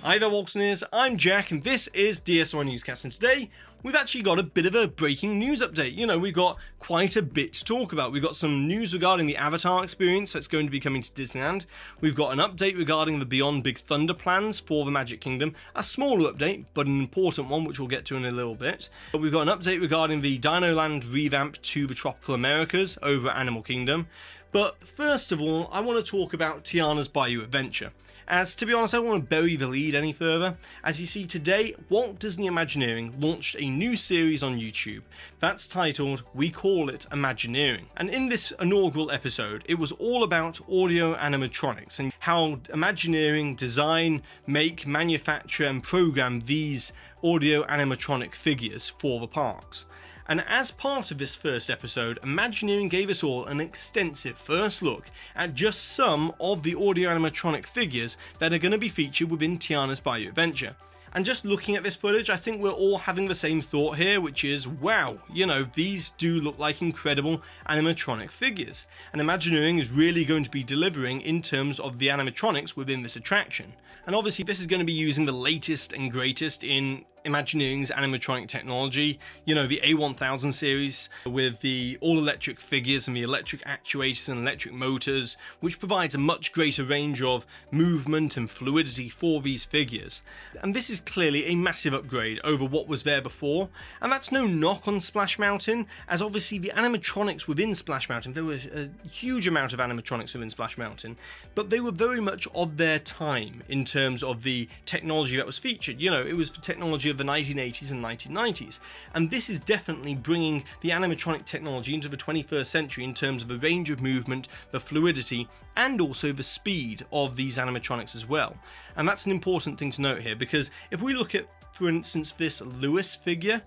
Hi there, Waltons. I'm Jack, and this is DSNY Newscast. And today we've actually got a bit of a breaking news update. You know, we've got quite a bit to talk about. We've got some news regarding the Avatar experience that's going to be coming to Disneyland. We've got an update regarding the Beyond Big Thunder plans for the Magic Kingdom. A smaller update, but an important one, which we'll get to in a little bit. But we've got an update regarding the Dino Land revamp to the Tropical Americas over at Animal Kingdom. But first of all, I want to talk about Tiana's Bayou adventure. As, to be honest, I don't want to bury the lead any further. As you see today, Walt Disney Imagineering launched a new series on YouTube. That's titled, We Call It Imagineering. And in this inaugural episode, it was all about audio animatronics and how Imagineering design, make, manufacture and program these audio animatronic figures for the parks. And as part of this first episode, Imagineering gave us all an extensive first look at just some of the audio animatronic figures that are going to be featured within Tiana's Bayou Adventure. And just looking at this footage, I think we're all having the same thought here, which is, wow, you know, these do look like incredible animatronic figures. And Imagineering is really going to be delivering in terms of the animatronics within this attraction. And obviously this is going to be using the latest and greatest in Imagineering's animatronic technology, you know, the A1000 series with the all-electric figures and the electric actuators and electric motors, which provides a much greater range of movement and fluidity for these figures. And this is clearly a massive upgrade over what was there before, and that's no knock on Splash Mountain, as obviously the animatronics within Splash Mountain, there was a huge amount of animatronics within Splash Mountain, but they were very much of their time in terms of the technology that was featured. You know, it was the technology of the 1980s and 1990s, and this is definitely bringing the animatronic technology into the 21st century in terms of the range of movement, the fluidity, and also the speed of these animatronics as well. And that's an important thing to note here, because if we look at, for instance, this Lewis figure,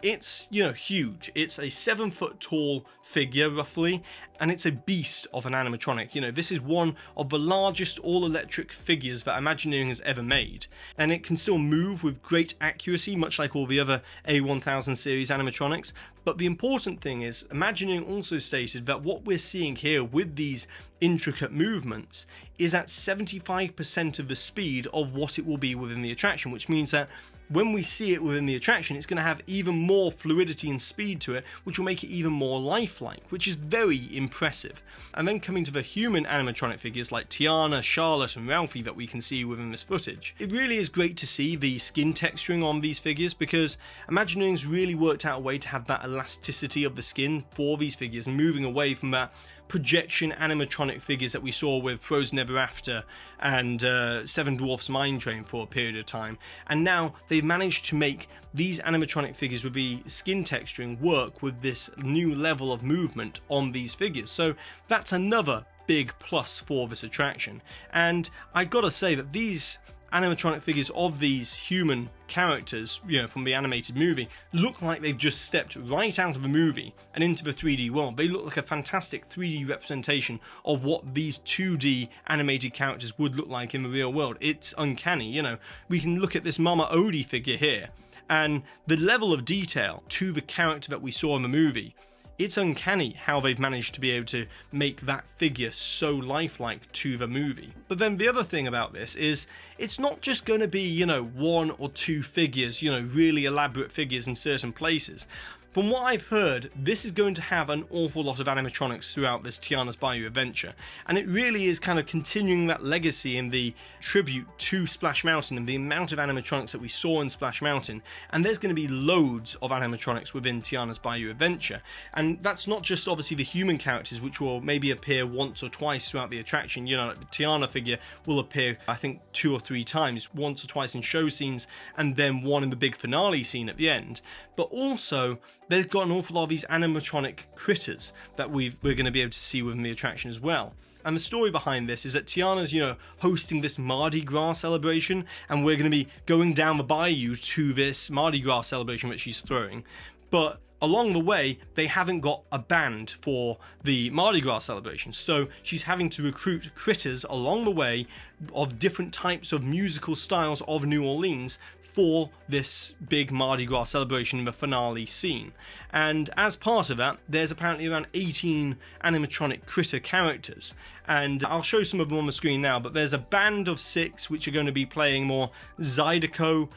it's, you know, huge. It's a 7 foot tall figure roughly, and it's a beast of an animatronic. You know, this is one of the largest all-electric figures that Imagineering has ever made, and it can still move with great accuracy, much like all the other A1000 series animatronics. But the important thing is, Imagineering also stated that what we're seeing here with these intricate movements is at 75% of the speed of what it will be within the attraction, which means that when we see it within the attraction, it's going to have even more fluidity and speed to it, which will make it even more lifelike, which is very impressive. And then coming to the human animatronic figures like Tiana, Charlotte and Ralphie that we can see within this footage, it really is great to see the skin texturing on these figures, because Imagineering's really worked out a way to have that elasticity of the skin for these figures, and moving away from that projection animatronic figures that we saw with Frozen Ever After and Seven Dwarfs Mine Train for a period of time. And now they've managed to make these animatronic figures with the skin texturing work with this new level of movement on these figures. So that's another big plus for this attraction. And I gotta say that these animatronic figures of these human characters, you know, from the animated movie, look like they've just stepped right out of the movie and into the 3D world. They look like a fantastic 3D representation of what these 2D animated characters would look like in the real world. It's uncanny, you know. We can look at this Mama Odie figure here, and the level of detail to the character that we saw in the movie, it's uncanny how they've managed to be able to make that figure so lifelike to the movie. But then the other thing about this is, it's not just going to be, you know, 1 or 2 figures, you know, really elaborate figures in certain places. From what I've heard, this is going to have an awful lot of animatronics throughout this Tiana's Bayou adventure, and it really is kind of continuing that legacy in the tribute to Splash Mountain and the amount of animatronics that we saw in Splash Mountain. And there's going to be loads of animatronics within Tiana's Bayou adventure, and that's not just obviously the human characters, which will maybe appear once or twice throughout the attraction. You know, like the Tiana figure will appear, I think, 2 or 3 times, once or twice in show scenes, and then one in the big finale scene at the end. But also, they've got an awful lot of these animatronic critters that we're going to be able to see within the attraction as well. And the story behind this is that Tiana's, you know, hosting this Mardi Gras celebration, and we're going to be going down the bayou to this Mardi Gras celebration that she's throwing. But along the way, they haven't got a band for the Mardi Gras celebration, so she's having to recruit critters along the way of different types of musical styles of New Orleans for this big Mardi Gras celebration in the finale scene. And as part of that, there's apparently around 18 animatronic critter characters. And I'll show some of them on the screen now, but there's a band of 6 which are going to be playing more Zydeco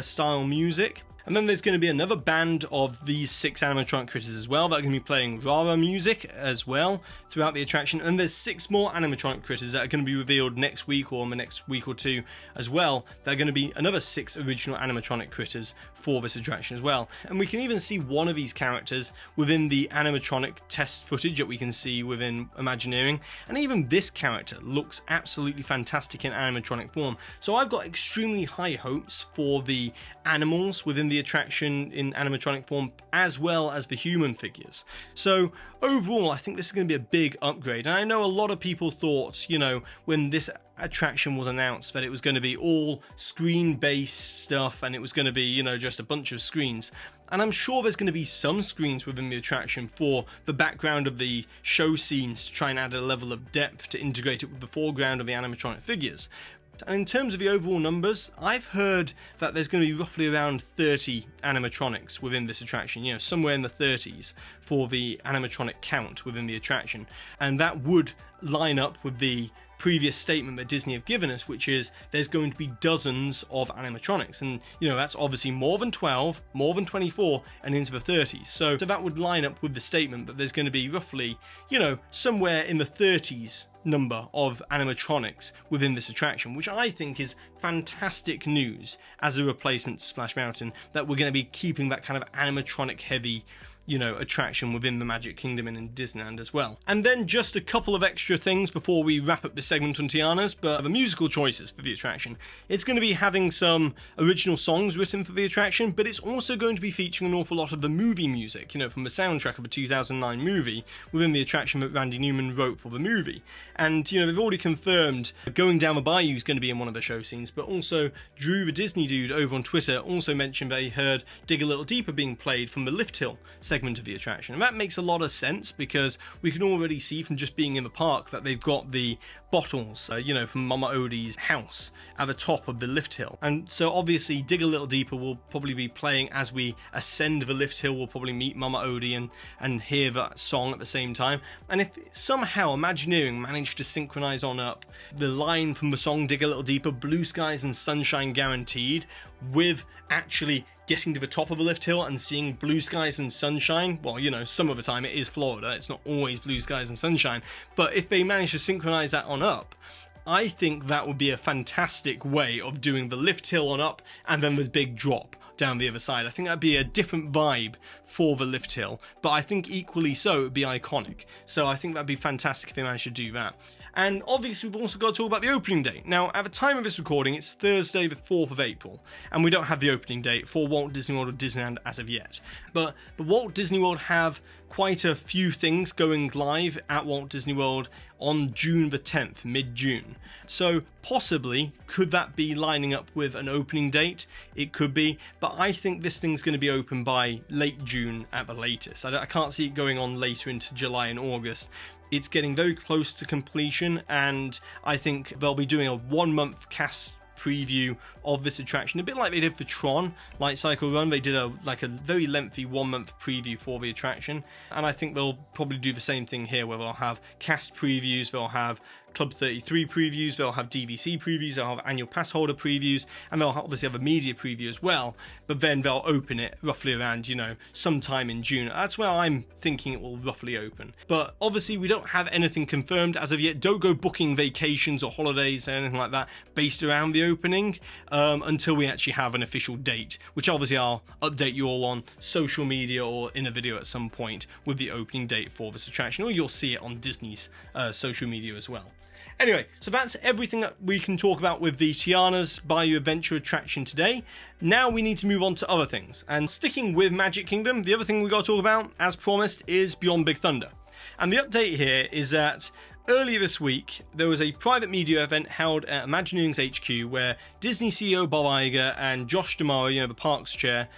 style music. And then there's going to be another band of these 6 animatronic critters as well that are going to be playing Rara music as well throughout the attraction. And there's 6 more animatronic critters that are going to be revealed next week or in the next week or two as well. There are going to be another 6 original animatronic critters for this attraction as well. And we can even see one of these characters within the animatronic test footage that we can see within Imagineering. And even this character looks absolutely fantastic in animatronic form. So I've got extremely high hopes for the animals within the attraction in animatronic form, as well as the human figures. So overall, I think this is going to be a big upgrade. And I know a lot of people thought, you know, when this attraction was announced, that it was going to be all screen-based stuff and it was going to be, you know, just a bunch of screens. And I'm sure there's going to be some screens within the attraction for the background of the show scenes to try and add a level of depth to integrate it with the foreground of the animatronic figures. And in terms of the overall numbers, I've heard that there's going to be roughly around 30 animatronics within this attraction, you know, somewhere in the 30s for the animatronic count within the attraction. And that would line up with the previous statement that Disney have given us, which is there's going to be dozens of animatronics. And, you know, that's obviously more than 12, more than 24, and into the 30s. So that would line up with the statement that there's going to be roughly, you know, somewhere in the 30s number of animatronics within this attraction, which I think is fantastic news as a replacement to Splash Mountain, that we're going to be keeping that kind of animatronic heavy, you know, attraction within the Magic Kingdom and in Disneyland as well. And then just a couple of extra things before we wrap up this segment on Tiana's, but the musical choices for the attraction. It's going to be having some original songs written for the attraction, but it's also going to be featuring an awful lot of the movie music, you know, from the soundtrack of the 2009 movie within the attraction that Randy Newman wrote for the movie. And, you know, they've already confirmed Going Down the Bayou is going to be in one of the show scenes, but also Drew the Disney Dude over on Twitter also mentioned that he heard Dig a Little Deeper being played from the Lift Hill segment of the attraction. And that makes a lot of sense because we can already see from just being in the park that they've got the bottles, you know, from Mama Odie's house at the top of the lift hill. And so obviously Dig a Little Deeper will probably be playing as we ascend the lift hill. We'll probably meet Mama Odie and hear that song at the same time. And if somehow Imagineering managed to synchronize on up the line from the song Dig a Little Deeper, Blue Skies and Sunshine Guaranteed, with actually getting to the top of a lift hill and seeing blue skies and sunshine, well, you know, some of the time it is Florida, it's not always blue skies and sunshine, but if they manage to synchronize that on up, I think that would be a fantastic way of doing the lift hill on up and then the big drop down the other side. I think that'd be a different vibe for the lift hill, but I think equally so it would be iconic. So I think that'd be fantastic if they managed to do that. And obviously we've also got to talk about the opening date. Now, at the time of this recording, it's Thursday the 4th of April, and we don't have the opening date for Walt Disney World or Disneyland as of yet. But Walt Disney World have quite a few things going live at Walt Disney World on June the 10th, mid-June. So possibly, could that be lining up with an opening date? It could be, but I think this thing's going to be open by late June at the latest. I can't see it going on later into July and August. It's getting very close to completion, and I think they'll be doing a 1-month cast preview of this attraction, a bit like they did for Tron Light Cycle Run. They did a very lengthy 1-month preview for the attraction, and I think they'll probably do the same thing here, where they'll have cast previews, they'll have Club 33 previews, they'll have DVC previews, they'll have annual pass holder previews, and they'll obviously have a media preview as well, but then they'll open it roughly around, you know, sometime in June. That's where I'm thinking it will roughly open. But obviously we don't have anything confirmed as of yet. Don't go booking vacations or holidays or anything like that based around the opening until we actually have an official date, which obviously I'll update you all on social media or in a video at some point with the opening date for this attraction, or you'll see it on Disney's social media as well. Anyway, so that's everything that we can talk about with the Tiana's Bayou Adventure attraction today. Now we need to move on to other things. And sticking with Magic Kingdom, the other thing we got to talk about, as promised, is Beyond Big Thunder. And the update here is that Earlier this week, there was a private media event held at Imagineering's HQ where Disney CEO Bob Iger and Josh D'Amaro, the parks chair,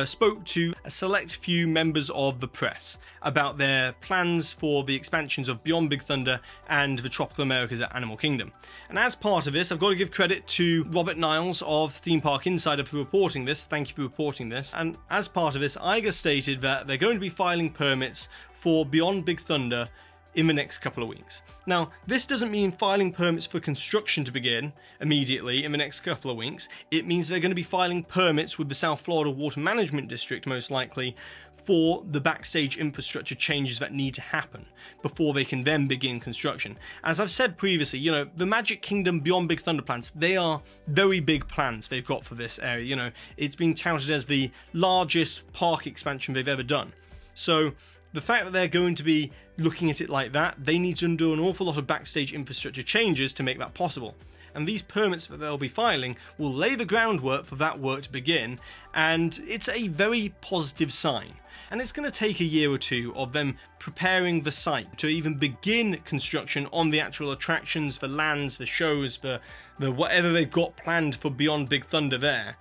spoke to a select few members of the press about their plans for the expansions of Beyond Big Thunder and the Tropical Americas at Animal Kingdom. And as part of this, I've got to give credit to Robert Niles of Theme Park Insider for reporting this. Thank you for reporting this. And as part of this, Iger stated that they're going to be filing permits for Beyond Big Thunder in the next couple of weeks. Now, this doesn't mean filing permits for construction to begin immediately in the next couple of weeks. It means they're going to be filing permits with the South Florida Water Management District, most likely, for the backstage infrastructure changes that need to happen before they can then begin construction. As I've said previously, the Magic Kingdom Beyond Big Thunder plans, they are very big plans they've got for this area. It's being touted as the largest park expansion they've ever done. So the fact that they're going to be looking at it like that, they need to do an awful lot of backstage infrastructure changes to make that possible. And these permits that they'll be filing will lay the groundwork for that work to begin, and it's a very positive sign. And it's going to take a year or two of them preparing the site to even begin construction on the actual attractions, the lands, the shows, the whatever they've got planned for Beyond Big Thunder there.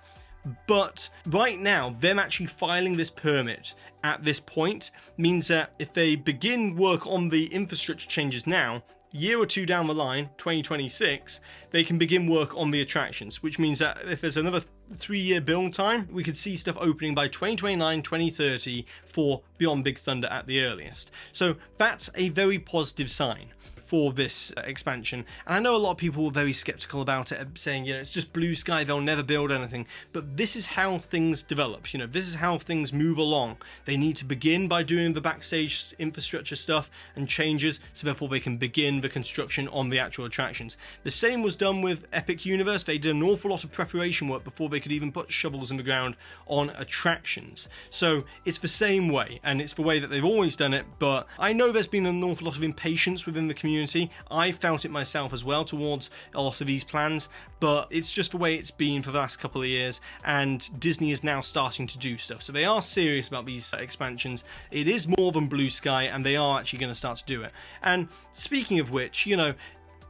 But right now, them actually filing this permit at this point means that if they begin work on the infrastructure changes now, year or two down the line, 2026, they can begin work on the attractions, which means that if there's another 3-year build time, we could see stuff opening by 2029, 2030 for Beyond Big Thunder at the earliest. So that's a very positive sign for this expansion. And I know a lot of people were very skeptical about it, saying, it's just blue sky, they'll never build anything. But this is how things develop, this is how things move along. They need to begin by doing the backstage infrastructure stuff and changes, so therefore they can begin the construction on the actual attractions. The same was done with Epic Universe. They did an awful lot of preparation work before they could even put shovels in the ground on attractions. So it's the same way, and it's the way that they've always done it, but I know there's been an awful lot of impatience within the community. I felt it myself as well towards a lot of these plans, but it's just the way it's been for the last couple of years, and Disney is now starting to do stuff. So they are serious about these expansions. It is more than blue sky, and they are actually going to start to do it. And speaking of which,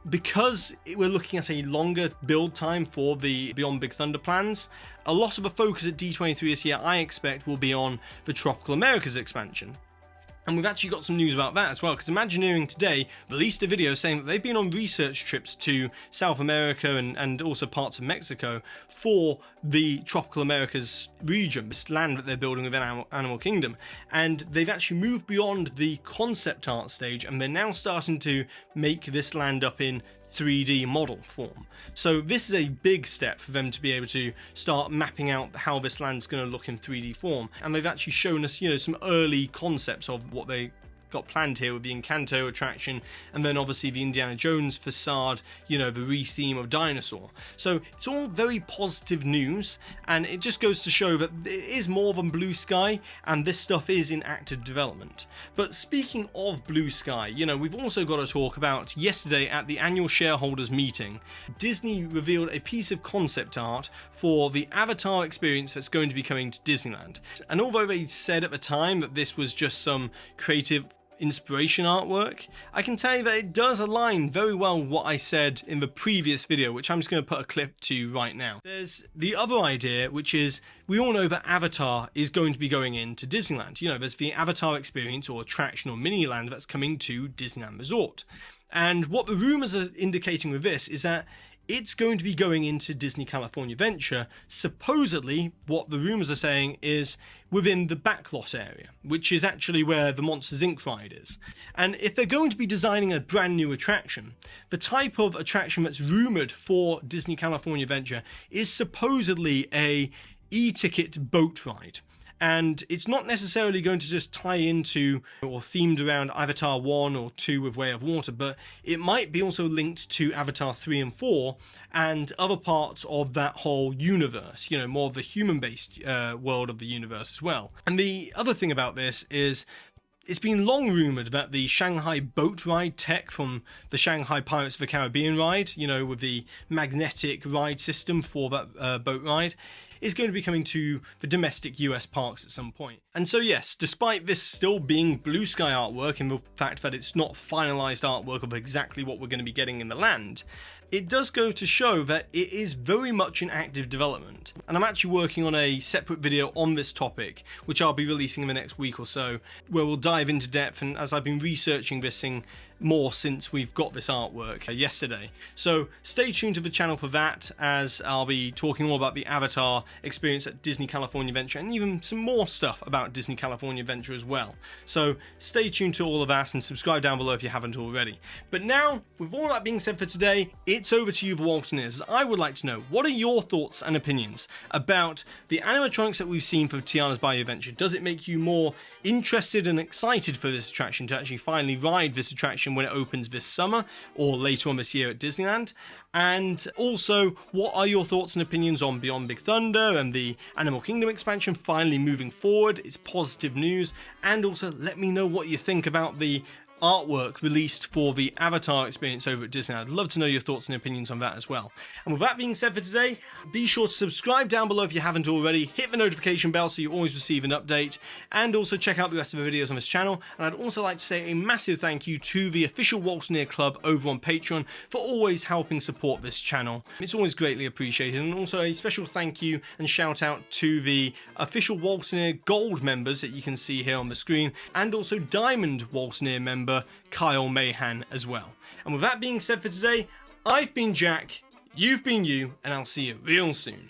because we're looking at a longer build time for the Beyond Big Thunder plans, a lot of the focus at D23 this year, I expect, will be on the Tropical Americas expansion. And we've actually got some news about that as well, because Imagineering today released a video saying that they've been on research trips to South America and also parts of Mexico for the Tropical Americas region, this land that they're building within Animal Kingdom. And they've actually moved beyond the concept art stage, and they're now starting to make this land up in 3D model form. So this is a big step for them to be able to start mapping out how this land's going to look in 3D form. And they've actually shown us, some early concepts of what they got planned here with the Encanto attraction, and then obviously the Indiana Jones facade, the re-theme of Dinosaur. So it's all very positive news, and it just goes to show that it is more than blue sky, and this stuff is in active development. But speaking of blue sky, we've also got to talk about yesterday at the annual shareholders meeting, Disney revealed a piece of concept art for the Avatar experience that's going to be coming to Disneyland. And although they said at the time that this was just some creative inspiration artwork, I can tell you that it does align very well with what I said in the previous video, which I'm just going to put a clip to right now. There's the other idea, which is, we all know that Avatar is going to be going into Disneyland. There's the Avatar experience or attraction or mini land that's coming to Disneyland Resort. And what the rumors are indicating with this is that it's going to be going into Disney California Adventure. Supposedly, what the rumors are saying is within the backlot area, which is actually where the Monsters Inc. ride is. And if they're going to be designing a brand new attraction, the type of attraction that's rumored for Disney California Adventure is supposedly a e-ticket boat ride. And it's not necessarily going to just tie into or themed around Avatar 1 or 2 with Way of Water, but it might be also linked to Avatar 3 and 4 and other parts of that whole universe, more of the human-based world of the universe as well. And the other thing about this is, it's been long rumoured that the Shanghai boat ride tech from the Shanghai Pirates of the Caribbean ride, with the magnetic ride system for that boat ride, is going to be coming to the domestic US parks at some point. And so yes, despite this still being blue sky artwork and the fact that it's not finalized artwork of exactly what we're going to be getting in the land, it does go to show that it is very much in active development. And I'm actually working on a separate video on this topic, which I'll be releasing in the next week or so, where we'll dive into depth, and as I've been researching this thing more since we've got this artwork yesterday. So stay tuned to the channel for that, as I'll be talking more about the Avatar experience at Disney California Adventure, and even some more stuff about Disney California Adventure as well. So stay tuned to all of that and subscribe down below if you haven't already. But now, with all that being said for today, it's over to you, the Waltoneers. I would like to know, what are your thoughts and opinions about the animatronics that we've seen for Tiana's Bayou Adventure? Does it make you more interested and excited for this attraction, to actually finally ride this attraction when it opens this summer or later on this year at Disneyland? And also, what are your thoughts and opinions on Beyond Big Thunder and the Animal Kingdom expansion finally moving forward? It's positive news. And also, let me know what you think about the artwork released for the Avatar experience over at Disneyland. I'd love to know your thoughts and opinions on that as well. And with that being said for today, be sure to subscribe down below if you haven't already, hit the notification bell so you always receive an update, and also check out the rest of the videos on this channel. And I'd also like to say a massive thank you to the official Waltoneer Club over on Patreon for always helping support this channel. It's always greatly appreciated. And also a special thank you and shout out to the official Waltoneer Gold members that you can see here on the screen, and also Diamond Waltoneer member Kyle Mahan as well. And with that being said for today, I've been Jack, you've been you, and I'll see you real soon.